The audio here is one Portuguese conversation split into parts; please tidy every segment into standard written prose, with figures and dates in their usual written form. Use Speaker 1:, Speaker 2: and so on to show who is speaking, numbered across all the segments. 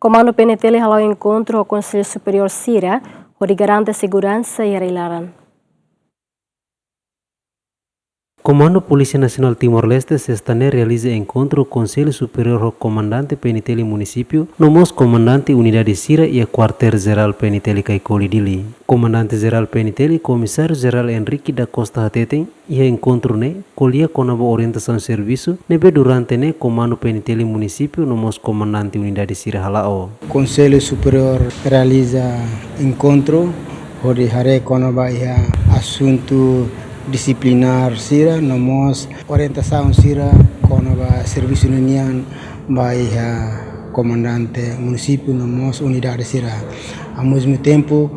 Speaker 1: Komando PNTL hala'o enkontru o konsellu superior sira, hodi garante seguransa e laran.
Speaker 2: Komando Polícia Nacional Timor-Leste sexta-ne realiza encontro Conselho Superior Comandante PNTL Município, nomos Comandante Unidade Sira e Quartel-Geral PNTL Kaikoli Dili. Comandante Geral PNTL Comissário Geral Henrique da Costa Hateten e encontro ne colia com a orientação serviço nebe durante ne Comando PNTL Município, nomos Comandante Unidade Sira hala'o.
Speaker 3: Conselho Superior realiza encontro onde hare konaba ia assunto disciplinar sira nomos orientação sira konaba serviço união baia comandante município nomos unidade sira. Ao mesmo tempo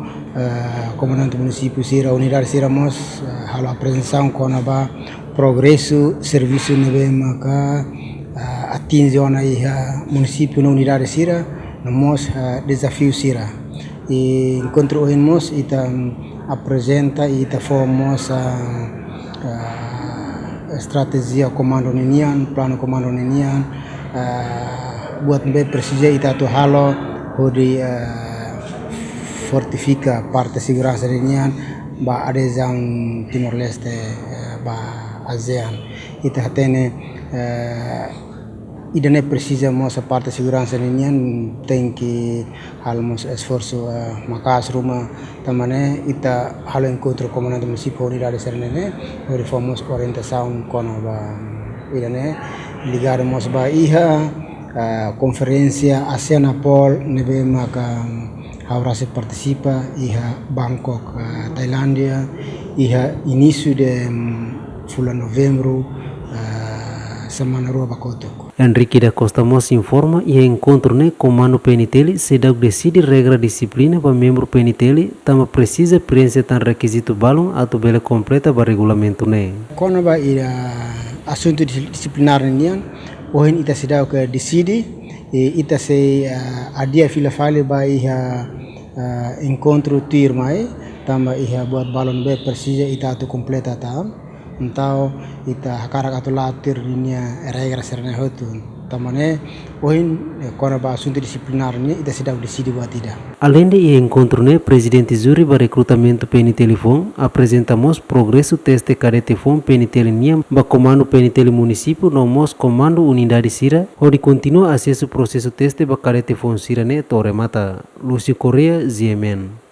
Speaker 3: comandante município sira unidade sira mos halo apresentação konaba progresso serviço nebe maka atinge ona ia município na unidade sira nomos desafio sira. E encontro hoje nós apresenta e formos estratégia comando ninian, plano comando ninian, buat bem precisa e tu halo hodi fortifica parte segurança ninian ba adesão Timor-Leste ba ASEAN. Ita tene e não precisamos a parte de segurança ninguém tem que halmos esforço makas rumah tamane ita halo encontro comandante município unidade serene onde fomos orientação com a idane ligarmos ba iha conferência ASEAN-Apol nebe maka haurase participa iha Bangkok Tailândia iha início de bulan novembro semana rua bakotok.
Speaker 2: Henrique da Costa Mos informa e encontro ne Komando PNTL se dá decide regra disciplina para membro PNTL tama precisa experiência tan requisito balão atau bela completa para regulamento ne.
Speaker 3: Quando vai ir assunto disciplinar nian, hoje ita se dá que decide e ita se adia fila fale vai encontro tirmai tama ia buat balon be precisa ita tu completa tam. Então ita hakarak atau latir dunia regra serna hotu tamane poin quando ba assunto disciplinar ni ita sedang decide buat tidak.
Speaker 2: Além de encontro ne presidente júri para recrutamento PNTL apresentamos progresso teste cadete PNTL niam ba comando PNTL município nomos comando unidade sira onde continua acesso processo teste ba cadete sira ne torre mata Lucio Correa ZMN.